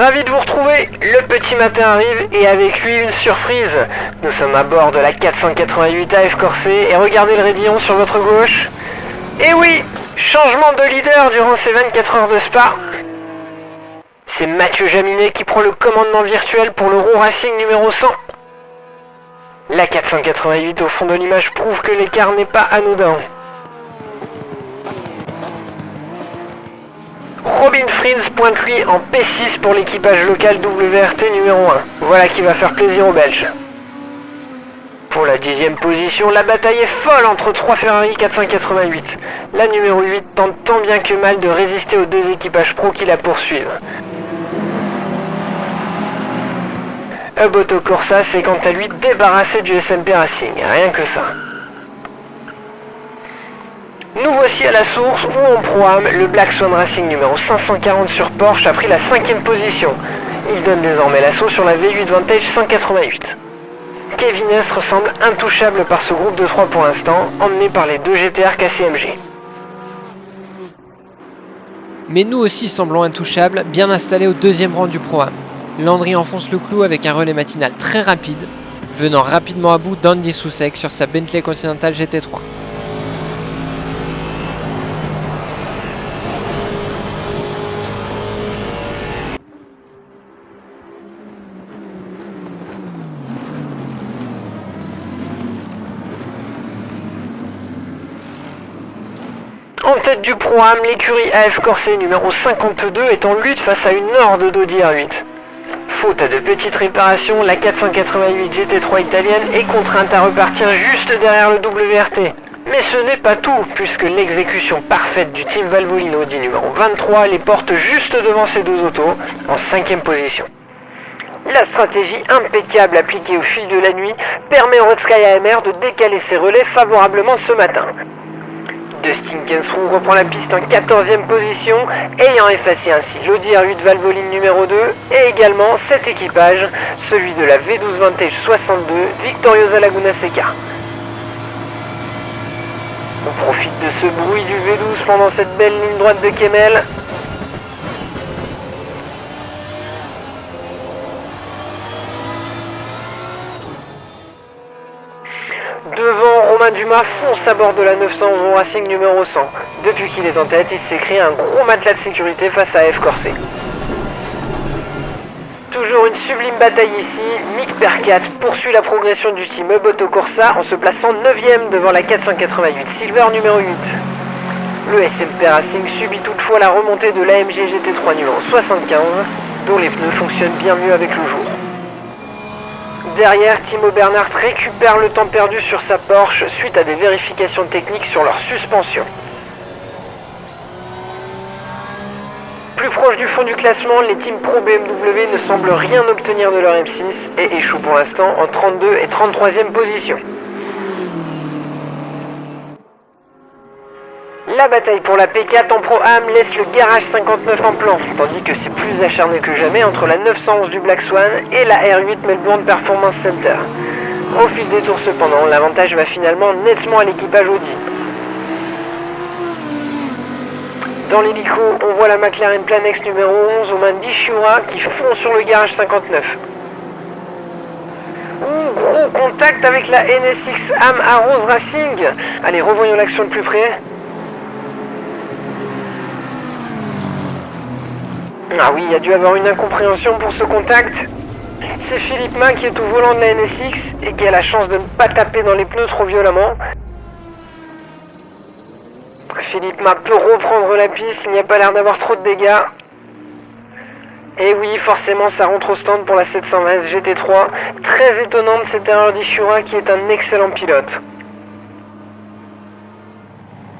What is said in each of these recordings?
Ravi de vous retrouver, le petit matin arrive et avec lui une surprise. Nous sommes à bord de la 488 AF Corset et regardez le raidillon sur votre gauche. Et oui, changement de leader durant ces 24 heures de Spa. C'est Mathieu Jaminet qui prend le commandement virtuel pour l'Euro Racing numéro 100. La 488 au fond de l'image prouve que l'écart n'est pas anodin. Robin Frins pointe lui en P6 pour l'équipage local WRT numéro 1. Voilà qui va faire plaisir aux Belges. Pour la 10e position, la bataille est folle entre 3 Ferrari 488. La numéro 8 tente tant bien que mal de résister aux deux équipages pro qui la poursuivent. Hub Corsa s'est quant à lui débarrassé du SMP Racing, rien que ça. Nous voici à la source où on programme le Black Swan Racing numéro 540 sur Porsche a pris la 5e position. Il donne désormais l'assaut sur la V8 Vantage 188. Kevin Estre semble intouchable par ce groupe de 3 pour l'instant, emmené par les deux GTR KCMG. Mais nous aussi semblons intouchables, bien installés au deuxième rang du programme. Landry enfonce le clou avec un relais matinal très rapide, venant rapidement à bout d'Andy Soucek sur sa Bentley Continental GT3. En tête du programme, l'écurie AF Corset numéro 52 est en lutte face à une horde d'Audi R8. Faute à de petites réparations, la 488 GT3 italienne est contrainte à repartir juste derrière le WRT. Mais ce n'est pas tout, puisque l'exécution parfaite du team Valvoline Audi numéro 23 les porte juste devant ces deux autos, en 5e position. La stratégie impeccable appliquée au fil de la nuit permet au Red Sky AMR de décaler ses relais favorablement ce matin. Dustin Kensrue reprend la piste en 14e position, ayant effacé ainsi l'Audi R8 Valvoline numéro 2 et également cet équipage, celui de la V12 Vantage 62 Victoriosa Laguna Seca. On profite de ce bruit du V12 pendant cette belle ligne droite de Kemmel. Devant, Romain Dumas fonce à bord de la 911 Euro Racing numéro 100. Depuis qu'il est en tête, il s'est créé un gros matelas de sécurité face à AF Corset. Toujours une sublime bataille ici, Mick Percat poursuit la progression du team Hub Corsa en se plaçant 9ème devant la 488 Silver numéro 8. Le SMP Racing subit toutefois la remontée de l'AMG GT3 numéro 75, dont les pneus fonctionnent bien mieux avec le jour. Derrière, Timo Bernhard récupère le temps perdu sur sa Porsche suite à des vérifications techniques sur leur suspension. Plus proche du fond du classement, les teams Pro BMW ne semblent rien obtenir de leur M6 et échouent pour l'instant en 32 et 33e position. La bataille pour la P4 en Pro-Am laisse le Garage 59 en plan, tandis que c'est plus acharné que jamais entre la 911 du Black Swan et la R8 Melbourne Performance Center. Au fil des tours cependant, l'avantage va finalement nettement à l'équipage Audi. Dans l'hélico, on voit la McLaren Planex numéro 11 aux mains d'Ishihara qui fond sur le Garage 59. Gros contact avec la NSX AM Arrows Racing. Allez, revoyons l'action de plus près. Ah oui, il y a dû avoir une incompréhension pour ce contact. C'est Philippe Main qui est au volant de la NSX et qui a la chance de ne pas taper dans les pneus trop violemment. Philippe Main peut reprendre la piste, il n'y a pas l'air d'avoir trop de dégâts. Et oui, forcément, ça rentre au stand pour la 720 GT3. Très étonnante cette erreur d'Ishihara qui est un excellent pilote.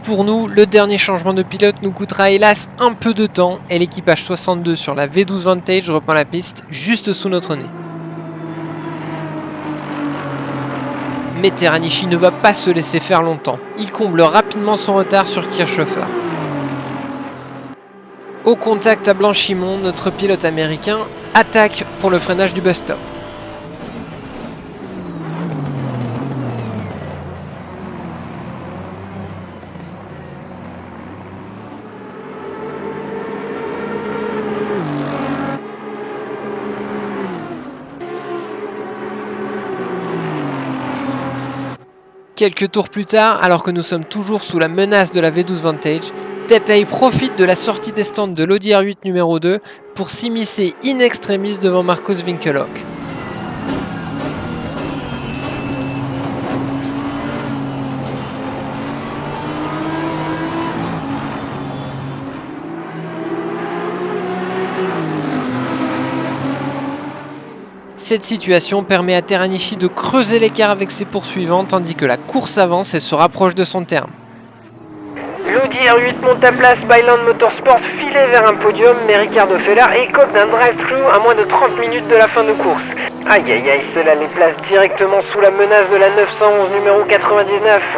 Pour nous, le dernier changement de pilote nous coûtera hélas un peu de temps et l'équipage 62 sur la V12 Vantage reprend la piste juste sous notre nez. Mais Teranishi ne va pas se laisser faire longtemps. Il comble rapidement son retard sur Kirchhofer. Au contact à Blanchimont, notre pilote américain attaque pour le freinage du bus-stop. Quelques tours plus tard, alors que nous sommes toujours sous la menace de la V12 Vantage, Teppei profite de la sortie des stands de l'Audi R8 numéro 2 pour s'immiscer in extremis devant Markus Winkelhock. Cette situation permet à Teranishi de creuser l'écart avec ses poursuivants tandis que la course avance et se rapproche de son terme. L'Audi R8 monte à place, Byland Motorsport filait vers un podium, mais Ricardo Feller écope d'un drive-thru à moins de 30 minutes de la fin de course. Aïe aïe aïe, cela les place directement sous la menace de la 911 numéro 99.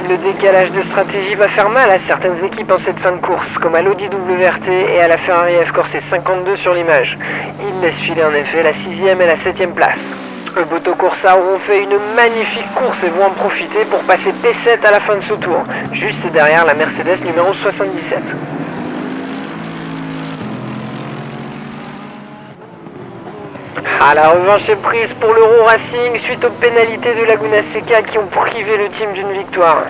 Le décalage de stratégie va faire mal à certaines équipes en cette fin de course, comme à l'Audi WRT et à la Ferrari F-Corse 52 sur l'image. Il laisse filer en effet la 6e et la 7e place. Le Boto Corsa auront fait une magnifique course et vont en profiter pour passer P7 à la fin de ce tour, juste derrière la Mercedes numéro 77. Ah, la revanche est prise pour l'Euro Racing suite aux pénalités de Laguna Seca qui ont privé le team d'une victoire.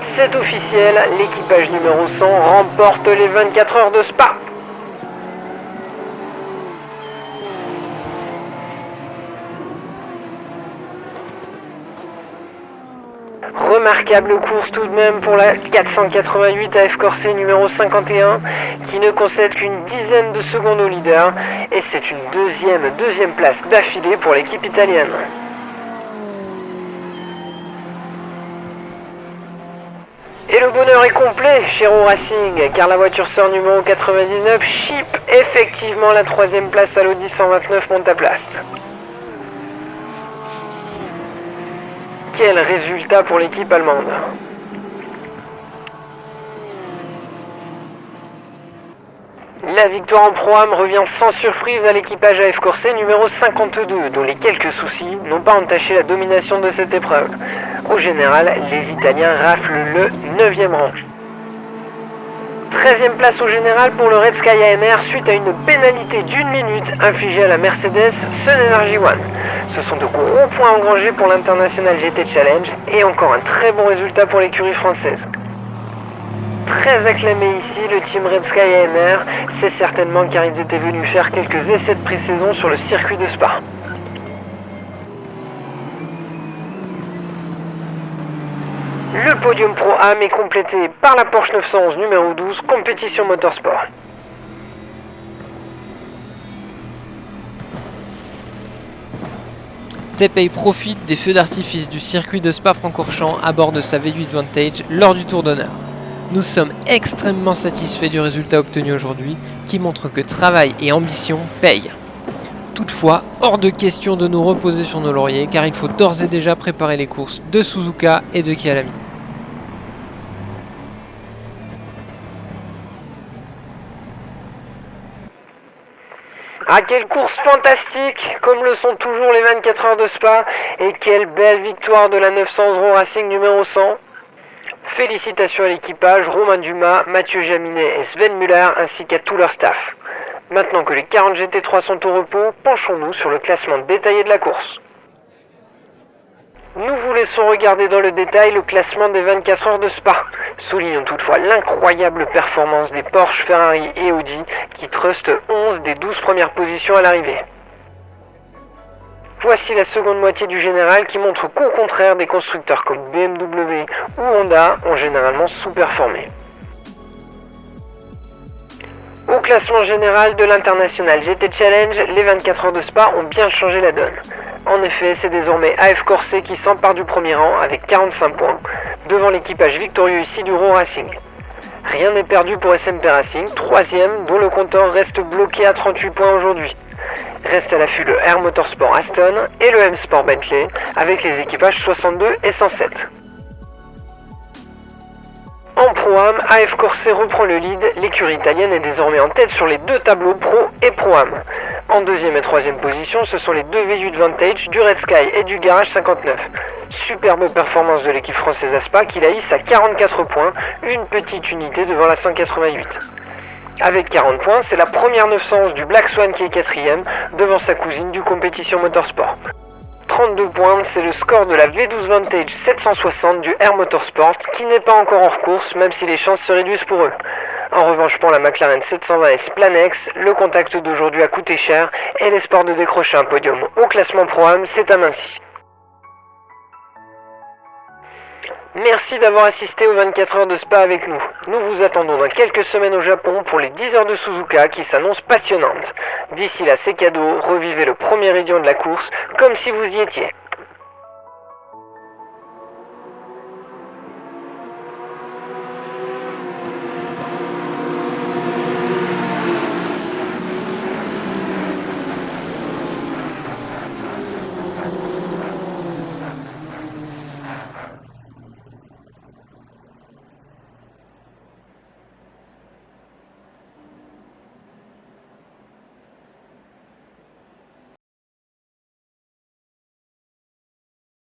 C'est officiel, l'équipage numéro 100 remporte les 24 heures de Spa. Remarquable course tout de même pour la 488 AF Corse numéro 51 qui ne concède qu'une dizaine de secondes au leader et c'est une deuxième place d'affilée pour l'équipe italienne. Et le bonheur est complet chez Euro Racing car la voiture sort numéro 99 chip effectivement la 3e place à l'Audi 129 monte à place. Quel résultat pour l'équipe allemande. La victoire en Pro-Am revient sans surprise à l'équipage AF Corse numéro 52, dont les quelques soucis n'ont pas entaché la domination de cette épreuve. Au général, les Italiens raflent le 9e rang. 13e place au général pour le Red Sky AMR suite à une pénalité d'1 minute infligée à la Mercedes Sun Energy One. Ce sont de gros points engrangés pour l'International GT Challenge et encore un très bon résultat pour l'écurie française. Très acclamé ici, le team Red Sky AMR, c'est certainement car ils étaient venus faire quelques essais de pré-saison sur le circuit de Spa. Le podium Pro-Am est complété par la Porsche 911 numéro 12, compétition motorsport. Teppei profite des feux d'artifice du circuit de Spa-Francorchamps à bord de sa V8 Vantage lors du tour d'honneur. Nous sommes extrêmement satisfaits du résultat obtenu aujourd'hui, qui montre que travail et ambition payent. Toutefois, hors de question de nous reposer sur nos lauriers, car il faut d'ores et déjà préparer les courses de Suzuka et de Kyalami. Ah, quelle course fantastique, comme le sont toujours les 24 heures de Spa, et quelle belle victoire de la 911 Euro Racing numéro 100. Félicitations à l'équipage, Romain Dumas, Mathieu Jaminet et Sven Müller, ainsi qu'à tout leur staff. Maintenant que les 40 GT3 sont au repos, penchons-nous sur le classement détaillé de la course. Nous vous laissons regarder dans le détail le classement des 24 heures de Spa. Soulignons toutefois l'incroyable performance des Porsche, Ferrari et Audi qui trustent 11 des 12 premières positions à l'arrivée. Voici la seconde moitié du général qui montre qu'au contraire des constructeurs comme BMW ou Honda ont généralement sous-performé. Au classement général de l'International GT Challenge, les 24 heures de Spa ont bien changé la donne. En effet, c'est désormais AF Corse qui s'empare du premier rang avec 45 points, devant l'équipage victorieux ici du Euro Racing. Rien n'est perdu pour SMP Racing, 3ème, dont le compteur reste bloqué à 38 points aujourd'hui. Reste à l'affût le R Motorsport Aston et le M Sport Bentley, avec les équipages 62 et 107. En Pro-Am, AF Corse reprend le lead, l'écurie italienne est désormais en tête sur les deux tableaux Pro et Pro-Am. En 2e et 3e position, ce sont les deux V8 Vantage du Red Sky et du Garage 59. Superbe performance de l'équipe française à Spa qui la hisse à 44 points, une petite unité devant la 188. Avec 40 points, c'est la première 911 du Black Swan qui est 4ème, devant sa cousine du Compétition Motorsport. 32 points, c'est le score de la V12 Vantage 760 du Air Motorsport qui n'est pas encore hors course même si les chances se réduisent pour eux. En revanche pour la McLaren 720S Planex, le contact d'aujourd'hui a coûté cher et l'espoir de décrocher un podium au classement Pro-Am s'est aminci. Merci d'avoir assisté aux 24 heures de Spa avec nous. Nous vous attendons dans quelques semaines au Japon pour les 10 heures de Suzuka qui s'annoncent passionnantes. D'ici là, c'est cadeau, revivez le premier idiot de la course comme si vous y étiez.